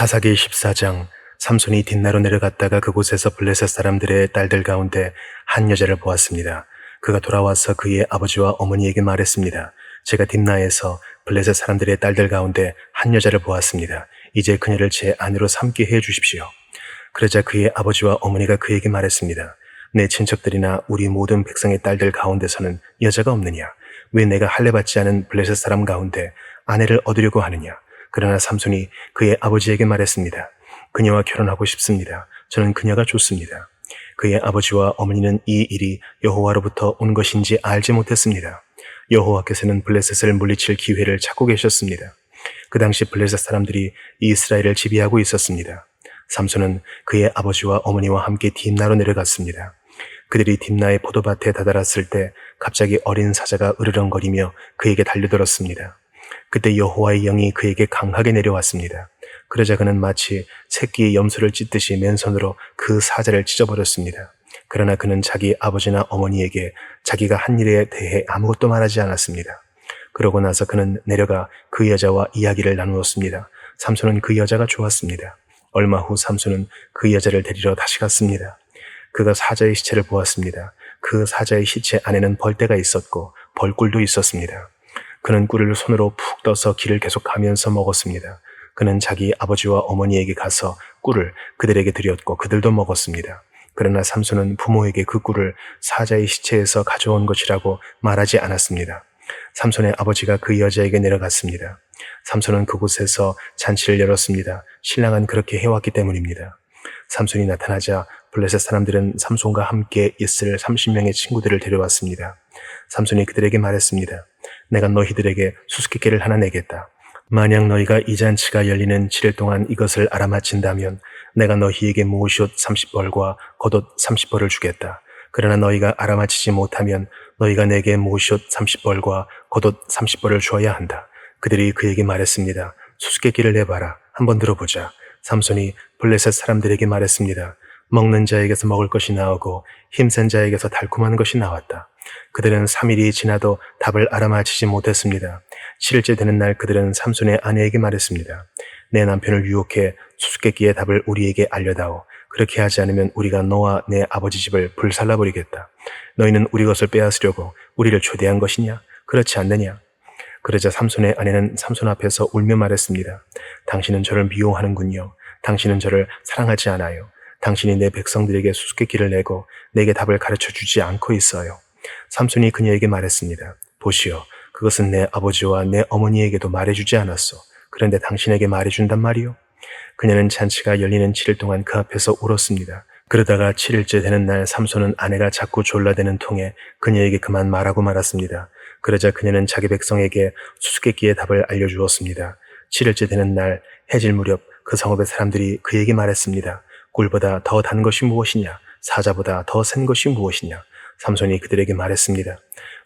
사사기 14장. 삼손이 딥나로 내려갔다가 그곳에서 블레셋 사람들의 딸들 가운데 한 여자를 보았습니다. 그가 돌아와서 그의 아버지와 어머니에게 말했습니다. 제가 딥나에서 블레셋 사람들의 딸들 가운데 한 여자를 보았습니다. 이제 그녀를 제 아내로 삼게 해 주십시오. 그러자 그의 아버지와 어머니가 그에게 말했습니다. 내 친척들이나 우리 모든 백성의 딸들 가운데서는 여자가 없느냐? 왜 내가 할례받지 않은 블레셋 사람 가운데 아내를 얻으려고 하느냐? 그러나 삼손이 그의 아버지에게 말했습니다. 그녀와 결혼하고 싶습니다. 저는 그녀가 좋습니다. 그의 아버지와 어머니는 이 일이 여호와로부터 온 것인지 알지 못했습니다. 여호와께서는 블레셋을 물리칠 기회를 찾고 계셨습니다. 그 당시 블레셋 사람들이 이스라엘을 지배하고 있었습니다. 삼손은 그의 아버지와 어머니와 함께 딥나로 내려갔습니다. 그들이 딥나의 포도밭에 다다랐을 때 갑자기 어린 사자가 으르렁거리며 그에게 달려들었습니다. 그때 여호와의 영이 그에게 강하게 내려왔습니다. 그러자 그는 마치 새끼의 염소를 찢듯이 맨손으로 그 사자를 찢어버렸습니다. 그러나 그는 자기 아버지나 어머니에게 자기가 한 일에 대해 아무것도 말하지 않았습니다. 그러고 나서 그는 내려가 그 여자와 이야기를 나누었습니다. 삼손은 그 여자가 좋았습니다. 얼마 후 삼손은 그 여자를 데리러 다시 갔습니다. 그가 사자의 시체를 보았습니다. 그 사자의 시체 안에는 벌떼가 있었고 벌꿀도 있었습니다. 그는 꿀을 손으로 푹 떠서 길을 계속 가면서 먹었습니다. 그는 자기 아버지와 어머니에게 가서 꿀을 그들에게 드렸고 그들도 먹었습니다. 그러나 삼손은 부모에게 그 꿀을 사자의 시체에서 가져온 것이라고 말하지 않았습니다. 삼손의 아버지가 그 여자에게 내려갔습니다. 삼손은 그곳에서 잔치를 열었습니다. 신랑은 그렇게 해왔기 때문입니다. 삼손이 나타나자 블레셋 사람들은 삼손과 함께 있을 30명의 친구들을 데려왔습니다. 삼손이 그들에게 말했습니다. 내가 너희들에게 수수께끼를 하나 내겠다. 만약 너희가 이 잔치가 열리는 7일 동안 이것을 알아맞힌다면 내가 너희에게 모시옷 30벌과 겉옷 30벌을 주겠다. 그러나 너희가 알아맞히지 못하면 너희가 내게 모시옷 30벌과 겉옷 30벌을 주어야 한다. 그들이 그에게 말했습니다. 수수께끼를 내봐라. 한번 들어보자. 삼손이 블레셋 사람들에게 말했습니다. 먹는 자에게서 먹을 것이 나오고 힘센 자에게서 달콤한 것이 나왔다. 그들은 3일이 지나도 답을 알아맞히지 못했습니다. 7일째 되는 날 그들은 삼손의 아내에게 말했습니다. 내 남편을 유혹해 수수께끼의 답을 우리에게 알려다오. 그렇게 하지 않으면 우리가 너와 내 아버지 집을 불살라버리겠다. 너희는 우리 것을 빼앗으려고 우리를 초대한 것이냐? 그렇지 않느냐? 그러자 삼손의 아내는 삼손 앞에서 울며 말했습니다. 당신은 저를 미워하는군요. 당신은 저를 사랑하지 않아요. 당신이 내 백성들에게 수수께끼를 내고 내게 답을 가르쳐주지 않고 있어요. 삼손이 그녀에게 말했습니다. 보시오. 그것은 내 아버지와 내 어머니에게도 말해주지 않았소. 그런데 당신에게 말해준단 말이오. 그녀는 잔치가 열리는 7일 동안 그 앞에서 울었습니다. 그러다가 7일째 되는 날 삼손은 아내가 자꾸 졸라대는 통에 그녀에게 그만 말하고 말았습니다. 그러자 그녀는 자기 백성에게 수수께끼의 답을 알려주었습니다. 7일째 되는 날 해질 무렵 그 성읍의 사람들이 그에게 말했습니다. 꿀보다 더 단 것이 무엇이냐? 사자보다 더 센 것이 무엇이냐? 삼손이 그들에게 말했습니다.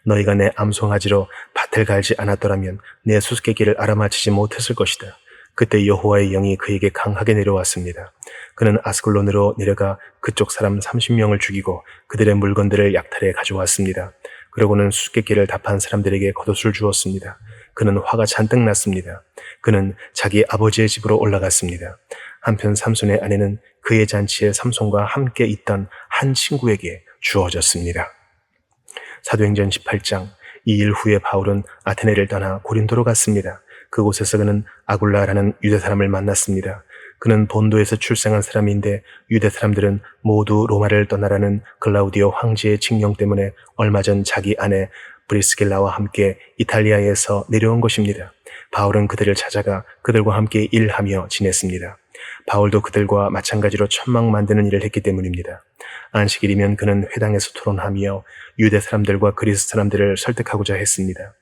너희가 내 암송아지로 밭을 갈지 않았더라면 내 수수께끼를 알아맞히지 못했을 것이다. 그때 여호와의 영이 그에게 강하게 내려왔습니다. 그는 아스글론으로 내려가 그쪽 사람 30명을 죽이고 그들의 물건들을 약탈해 가져왔습니다. 그러고는 수수께끼를 답한 사람들에게 겉옷을 주었습니다. 그는 화가 잔뜩 났습니다. 그는 자기 아버지의 집으로 올라갔습니다. 한편 삼손의 아내는 그의 잔치에 삼손과 함께 있던 한 친구에게 주어졌습니다. 사도행전 18장. 이 일 후에 바울은 아테네를 떠나 고린도로 갔습니다. 그곳에서 그는 아굴라라는 유대 사람을 만났습니다. 그는 본도에서 출생한 사람인데 유대 사람들은 모두 로마를 떠나라는 클라우디오 황제의 칙령 때문에 얼마 전 자기 아내 브리스길라와 함께 이탈리아에서 내려온 것입니다. 바울은 그들을 찾아가 그들과 함께 일하며 지냈습니다. 바울도 그들과 마찬가지로 천막 만드는 일을 했기 때문입니다. 안식일이면 그는 회당에서 토론하며 유대 사람들과 그리스 사람들을 설득하고자 했습니다.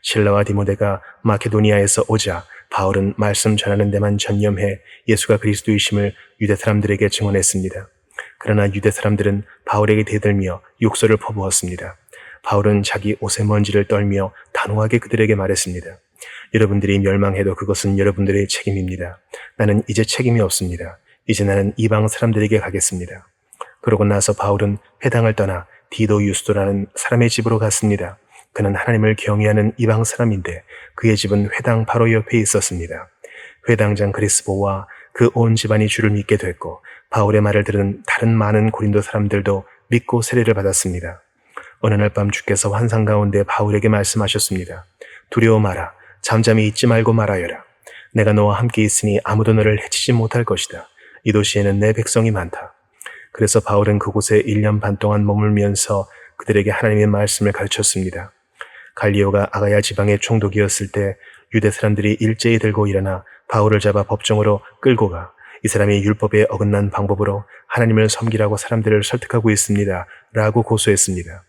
실라와 디모데가 마케도니아에서 오자 바울은 말씀 전하는 데만 전념해 예수가 그리스도이심을 유대 사람들에게 증언했습니다. 그러나 유대 사람들은 바울에게 대들며 욕설을 퍼부었습니다. 바울은 자기 옷의 먼지를 떨며 단호하게 그들에게 말했습니다. 여러분들이 멸망해도 그것은 여러분들의 책임입니다. 나는 이제 책임이 없습니다. 이제 나는 이방 사람들에게 가겠습니다. 그러고 나서 바울은 회당을 떠나 디도 유스도라는 사람의 집으로 갔습니다. 그는 하나님을 경외하는 이방 사람인데 그의 집은 회당 바로 옆에 있었습니다. 회당장 그리스보와 그 온 집안이 주를 믿게 됐고 바울의 말을 들은 다른 많은 고린도 사람들도 믿고 세례를 받았습니다. 어느 날 밤 주께서 환상 가운데 바울에게 말씀하셨습니다. 두려워 마라. 잠잠히 있지 말고 말하여라. 내가 너와 함께 있으니 아무도 너를 해치지 못할 것이다. 이 도시에는 내 백성이 많다. 그래서 바울은 그곳에 1년 반 동안 머물면서 그들에게 하나님의 말씀을 가르쳤습니다. 갈리오가 아가야 지방의 총독이었을 때 유대 사람들이 일제히 들고 일어나 바울을 잡아 법정으로 끌고 가 이 사람이 율법에 어긋난 방법으로 하나님을 섬기라고 사람들을 설득하고 있습니다. 라고 고소했습니다.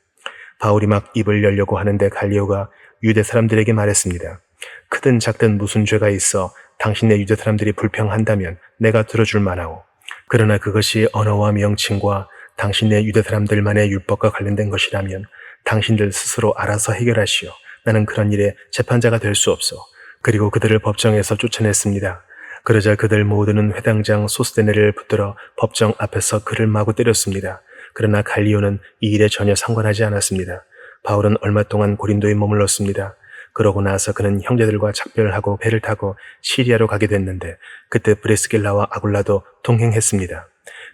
바울이 막 입을 열려고 하는데 갈리오가 유대 사람들에게 말했습니다. 크든 작든 무슨 죄가 있어 당신네 유대 사람들이 불평한다면 내가 들어줄 만하오. 그러나 그것이 언어와 명칭과 당신네 유대 사람들만의 율법과 관련된 것이라면 당신들 스스로 알아서 해결하시오. 나는 그런 일에 재판자가 될 수 없어. 그리고 그들을 법정에서 쫓아냈습니다. 그러자 그들 모두는 회당장 소스데네를 붙들어 법정 앞에서 그를 마구 때렸습니다. 그러나 갈리오는 이 일에 전혀 상관하지 않았습니다. 바울은 얼마 동안 고린도에 머물렀습니다. 그러고 나서 그는 형제들과 작별하고 배를 타고 시리아로 가게 됐는데 그때 브리스길라와 아굴라도 동행했습니다.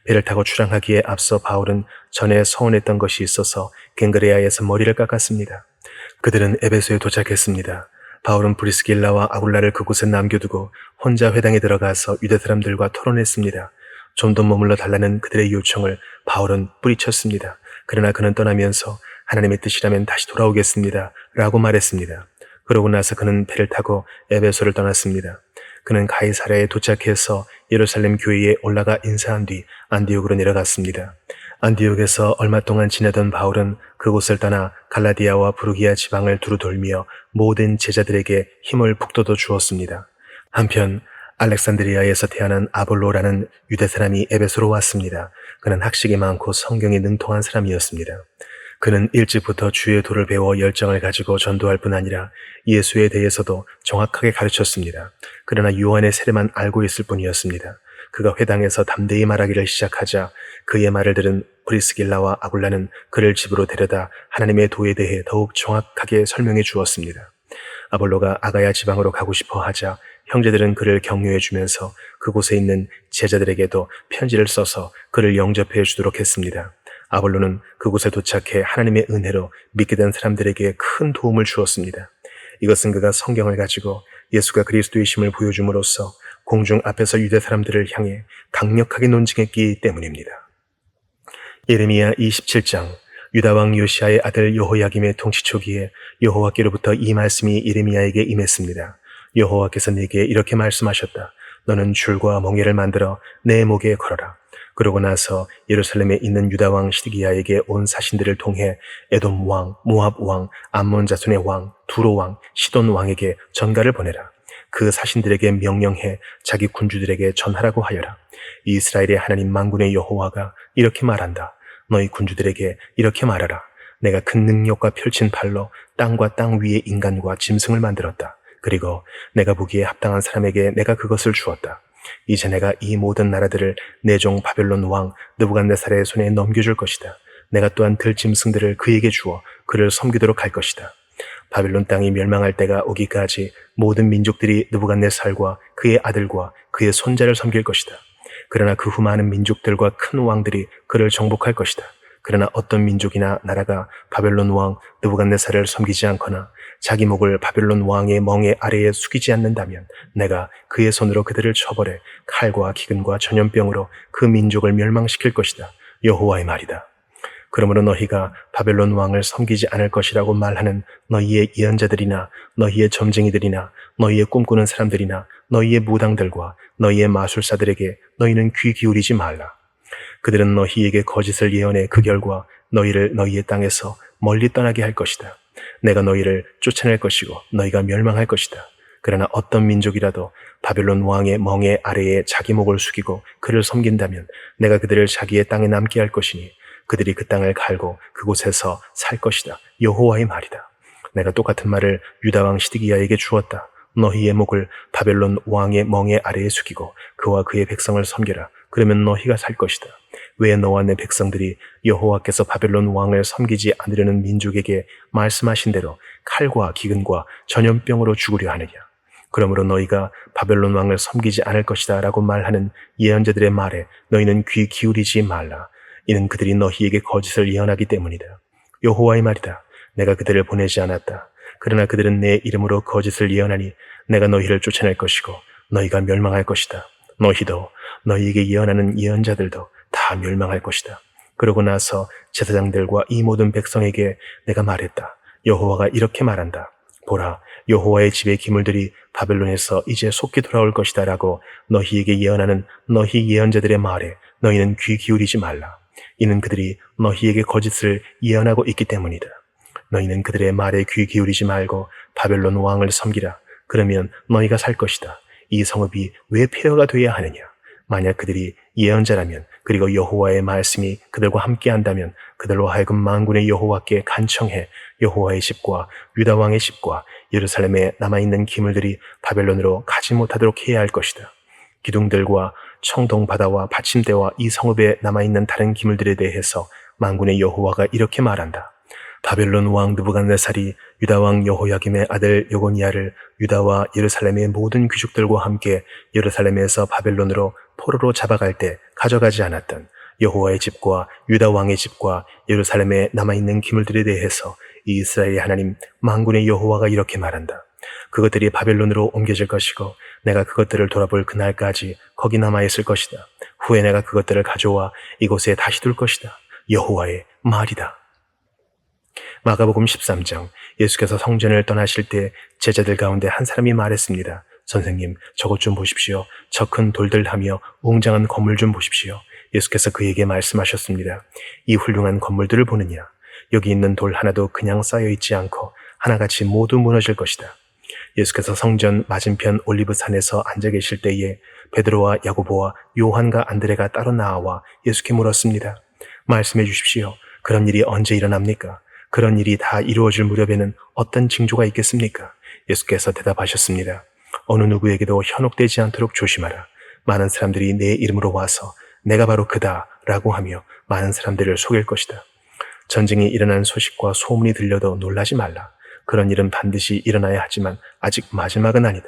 배를 타고 출항하기에 앞서 바울은 전에 서운했던 것이 있어서 겐그레아에서 머리를 깎았습니다. 그들은 에베소에 도착했습니다. 바울은 브리스길라와 아굴라를 그곳에 남겨두고 혼자 회당에 들어가서 유대 사람들과 토론했습니다. 좀 더 머물러 달라는 그들의 요청을 바울은 뿌리쳤습니다. 그러나 그는 떠나면서 하나님의 뜻이라면 다시 돌아오겠습니다. 라고 말했습니다. 그러고 나서 그는 배를 타고 에베소를 떠났습니다. 그는 가이사랴에 도착해서 예루살렘 교회에 올라가 인사한 뒤 안디옥으로 내려갔습니다. 안디옥에서 얼마 동안 지내던 바울은 그곳을 떠나 갈라디아와 부르기아 지방을 두루 돌며 모든 제자들에게 힘을 북돋워 주었습니다. 한편 알렉산드리아에서 태어난 아볼로라는 유대 사람이 에베소로 왔습니다. 그는 학식이 많고 성경에 능통한 사람이었습니다. 그는 일찍부터 주의 도를 배워 열정을 가지고 전도할 뿐 아니라 예수에 대해서도 정확하게 가르쳤습니다. 그러나 요한의 세례만 알고 있을 뿐이었습니다. 그가 회당에서 담대히 말하기를 시작하자 그의 말을 들은 브리스길라와 아굴라는 그를 집으로 데려다 하나님의 도에 대해 더욱 정확하게 설명해 주었습니다. 아볼로가 아가야 지방으로 가고 싶어 하자 형제들은 그를 격려해 주면서 그곳에 있는 제자들에게도 편지를 써서 그를 영접해 주도록 했습니다. 아볼로는 그곳에 도착해 하나님의 은혜로 믿게 된 사람들에게 큰 도움을 주었습니다. 이것은 그가 성경을 가지고 예수가 그리스도이심을 보여줌으로써 공중 앞에서 유대 사람들을 향해 강력하게 논증했기 때문입니다. 예레미야 27장 유다왕 요시아의 아들 여호야김의 통치 초기에 여호와께로부터 이 말씀이 예레미야에게 임했습니다. 여호와께서 내게 이렇게 말씀하셨다. 너는 줄과 멍에를 만들어 내 목에 걸어라. 그러고 나서 예루살렘에 있는 유다왕 시드기야에게 온 사신들을 통해 에돔 왕, 모압 왕, 암몬 자손의 왕, 두로 왕, 시돈 왕에게 전가를 보내라. 그 사신들에게 명령해 자기 군주들에게 전하라고 하여라. 이스라엘의 하나님 만군의 여호와가 이렇게 말한다. 너희 군주들에게 이렇게 말하라. 내가 큰 능력과 펼친 팔로 땅과 땅 위의 인간과 짐승을 만들었다. 그리고 내가 보기에 합당한 사람에게 내가 그것을 주었다. 이제 내가 이 모든 나라들을 내 종 바벨론 왕 느부갓네살의 손에 넘겨줄 것이다. 내가 또한 들짐승들을 그에게 주어 그를 섬기도록 할 것이다. 바벨론 땅이 멸망할 때가 오기까지 모든 민족들이 느부갓네살과 그의 아들과 그의 손자를 섬길 것이다. 그러나 그 후 많은 민족들과 큰 왕들이 그를 정복할 것이다. 그러나 어떤 민족이나 나라가 바벨론 왕 느부갓네살을 섬기지 않거나 자기 목을 바벨론 왕의 멍에 아래에 숙이지 않는다면 내가 그의 손으로 그들을 쳐버려 칼과 기근과 전염병으로 그 민족을 멸망시킬 것이다. 여호와의 말이다. 그러므로 너희가 바벨론 왕을 섬기지 않을 것이라고 말하는 너희의 예언자들이나 너희의 점쟁이들이나 너희의 꿈꾸는 사람들이나 너희의 무당들과 너희의 마술사들에게 너희는 귀 기울이지 말라. 그들은 너희에게 거짓을 예언해 그 결과 너희를 너희의 땅에서 멀리 떠나게 할 것이다. 내가 너희를 쫓아낼 것이고 너희가 멸망할 것이다. 그러나 어떤 민족이라도 바벨론 왕의 멍에 아래에 자기 목을 숙이고 그를 섬긴다면 내가 그들을 자기의 땅에 남게 할 것이니 그들이 그 땅을 갈고 그곳에서 살 것이다. 여호와의 말이다. 내가 똑같은 말을 유다왕 시드기야에게 주었다. 너희의 목을 바벨론 왕의 멍에 아래에 숙이고 그와 그의 백성을 섬겨라. 그러면 너희가 살 것이다. 왜 너와 내 백성들이 여호와께서 바벨론 왕을 섬기지 않으려는 민족에게 말씀하신 대로 칼과 기근과 전염병으로 죽으려 하느냐. 그러므로 너희가 바벨론 왕을 섬기지 않을 것이다 라고 말하는 예언자들의 말에 너희는 귀 기울이지 말라. 이는 그들이 너희에게 거짓을 예언하기 때문이다. 여호와의 말이다. 내가 그들을 보내지 않았다. 그러나 그들은 내 이름으로 거짓을 예언하니 내가 너희를 쫓아낼 것이고 너희가 멸망할 것이다. 너희도 너희에게 예언하는 예언자들도 다 멸망할 것이다. 그러고 나서 제사장들과 이 모든 백성에게 내가 말했다. 여호와가 이렇게 말한다. 보라, 여호와의 집의 기물들이 바벨론에서 이제 속히 돌아올 것이다 라고 너희에게 예언하는 너희 예언자들의 말에 너희는 귀 기울이지 말라. 이는 그들이 너희에게 거짓을 예언하고 있기 때문이다. 너희는 그들의 말에 귀 기울이지 말고 바벨론 왕을 섬기라. 그러면 너희가 살 것이다. 이 성읍이 왜 폐허가 되어야 하느냐? 만약 그들이 예언자라면 그리고 여호와의 말씀이 그들과 함께 한다면 그들로 하여금 만군의 여호와께 간청해 여호와의 집과 유다 왕의 집과 예루살렘에 남아있는 기물들이 바벨론으로 가지 못하도록 해야 할 것이다. 기둥들과 청동 바다와 받침대와 이 성읍에 남아있는 다른 기물들에 대해서 만군의 여호와가 이렇게 말한다. 바벨론 왕 느부갓네살이 유다 왕 여호야김의 아들 여고니아를 유다와 예루살렘의 모든 귀족들과 함께 예루살렘에서 바벨론으로 포로로 잡아갈 때 가져가지 않았던 여호와의 집과 유다 왕의 집과 예루살렘에 남아있는 기물들에 대해서 이스라엘의 하나님 만군의 여호와가 이렇게 말한다. 그것들이 바벨론으로 옮겨질 것이고 내가 그것들을 돌아볼 그날까지 거기 남아있을 것이다. 후에 내가 그것들을 가져와 이곳에 다시 둘 것이다. 여호와의 말이다. 마가복음 13장, 예수께서 성전을 떠나실 때 제자들 가운데 한 사람이 말했습니다. 선생님, 저것 좀 보십시오. 저 큰 돌들 하며 웅장한 건물 좀 보십시오. 예수께서 그에게 말씀하셨습니다. 이 훌륭한 건물들을 보느냐? 여기 있는 돌 하나도 그냥 쌓여있지 않고 하나같이 모두 무너질 것이다. 예수께서 성전 맞은편 올리브산에서 앉아 계실 때에 베드로와 야고보와 요한과 안드레가 따로 나와 예수께 물었습니다. 말씀해 주십시오. 그런 일이 언제 일어납니까? 그런 일이 다 이루어질 무렵에는 어떤 징조가 있겠습니까? 예수께서 대답하셨습니다. 어느 누구에게도 현혹되지 않도록 조심하라. 많은 사람들이 내 이름으로 와서 내가 바로 그다 라고 하며 많은 사람들을 속일 것이다. 전쟁이 일어난 소식과 소문이 들려도 놀라지 말라. 그런 일은 반드시 일어나야 하지만 아직 마지막은 아니다.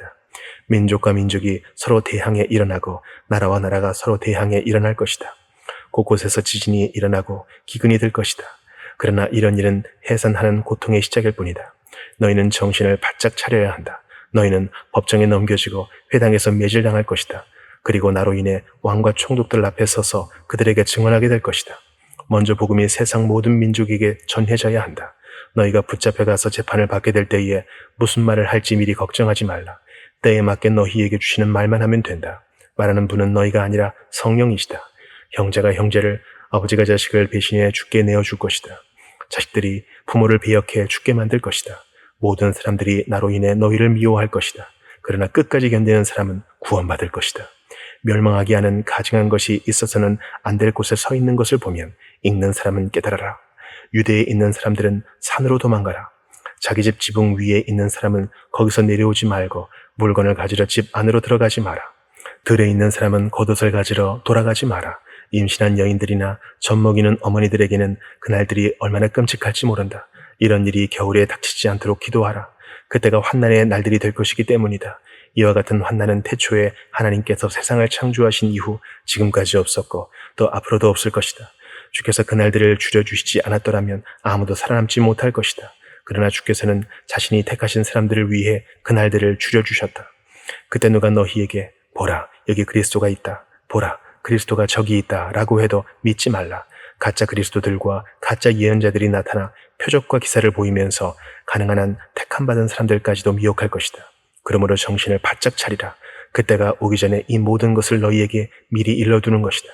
민족과 민족이 서로 대항해 일어나고 나라와 나라가 서로 대항해 일어날 것이다. 곳곳에서 지진이 일어나고 기근이 들 것이다. 그러나 이런 일은 해산하는 고통의 시작일 뿐이다. 너희는 정신을 바짝 차려야 한다. 너희는 법정에 넘겨지고 회당에서 매질당할 것이다. 그리고 나로 인해 왕과 총독들 앞에 서서 그들에게 증언하게 될 것이다. 먼저 복음이 세상 모든 민족에게 전해져야 한다. 너희가 붙잡혀가서 재판을 받게 될 때에 무슨 말을 할지 미리 걱정하지 말라. 때에 맞게 너희에게 주시는 말만 하면 된다. 말하는 분은 너희가 아니라 성령이시다. 형제가 형제를, 아버지가 자식을 배신해 죽게 내어줄 것이다. 자식들이 부모를 배역해 죽게 만들 것이다. 모든 사람들이 나로 인해 너희를 미워할 것이다. 그러나 끝까지 견디는 사람은 구원받을 것이다. 멸망하게 하는 가증한 것이 있어서는 안 될 곳에 서 있는 것을 보면 읽는 사람은 깨달아라. 유대에 있는 사람들은 산으로 도망가라. 자기 집 지붕 위에 있는 사람은 거기서 내려오지 말고 물건을 가지러 집 안으로 들어가지 마라. 들에 있는 사람은 겉옷을 가지러 돌아가지 마라. 임신한 여인들이나 젖 먹이는 어머니들에게는 그날들이 얼마나 끔찍할지 모른다. 이런 일이 겨울에 닥치지 않도록 기도하라. 그때가 환난의 날들이 될 것이기 때문이다. 이와 같은 환난은 태초에 하나님께서 세상을 창조하신 이후 지금까지 없었고 또 앞으로도 없을 것이다. 주께서 그날들을 줄여주시지 않았더라면 아무도 살아남지 못할 것이다. 그러나 주께서는 자신이 택하신 사람들을 위해 그날들을 줄여주셨다. 그때 누가 너희에게 보라, 여기 그리스도가 있다. 보라, 그리스도가 저기 있다 라고 해도 믿지 말라. 가짜 그리스도들과 가짜 예언자들이 나타나 표적과 기사를 보이면서 가능한 한 택함받은 사람들까지도 미혹할 것이다. 그러므로 정신을 바짝 차리라. 그때가 오기 전에 이 모든 것을 너희에게 미리 일러두는 것이다.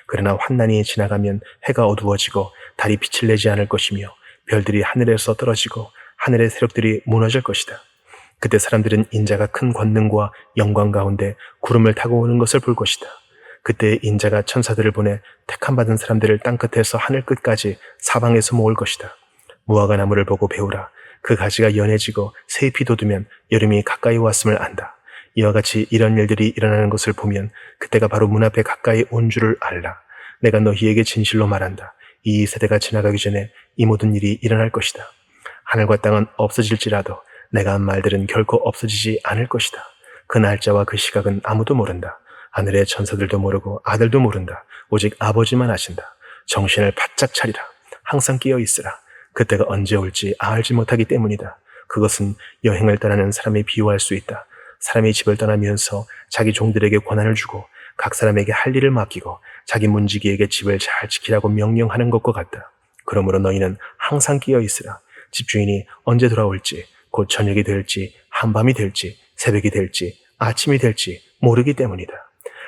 그러나 환난이 지나가면 해가 어두워지고 달이 빛을 내지 않을 것이며 별들이 하늘에서 떨어지고 하늘의 세력들이 무너질 것이다. 그때 사람들은 인자가 큰 권능과 영광 가운데 구름을 타고 오는 것을 볼 것이다. 그때 인자가 천사들을 보내 택함받은 사람들을 땅끝에서 하늘 끝까지 사방에서 모을 것이다. 무화과 나무를 보고 배우라. 그 가지가 연해지고 새잎이 돋으면 여름이 가까이 왔음을 안다. 이와 같이 이런 일들이 일어나는 것을 보면 그때가 바로 문 앞에 가까이 온 줄을 알라. 내가 너희에게 진실로 말한다. 이 세대가 지나가기 전에 이 모든 일이 일어날 것이다. 하늘과 땅은 없어질지라도 내가 한 말들은 결코 없어지지 않을 것이다. 그 날짜와 그 시각은 아무도 모른다. 하늘의 천사들도 모르고 아들도 모른다. 오직 아버지만 아신다. 정신을 바짝 차리라. 항상 끼어 있으라. 그때가 언제 올지 알지 못하기 때문이다. 그것은 여행을 떠나는 사람이 비유할 수 있다. 사람이 집을 떠나면서 자기 종들에게 권한을 주고 각 사람에게 할 일을 맡기고 자기 문지기에게 집을 잘 지키라고 명령하는 것과 같다. 그러므로 너희는 항상 끼어 있으라. 집주인이 언제 돌아올지, 곧 저녁이 될지, 한밤이 될지, 새벽이 될지, 아침이 될지 모르기 때문이다.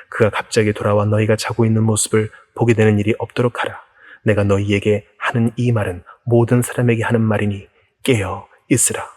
그가 갑자기 돌아와 너희가 자고 있는 모습을 보게 되는 일이 없도록 하라. 내가 너희에게 하는 이 말은 모든 사람에게 하는 말이니 깨어 있으라.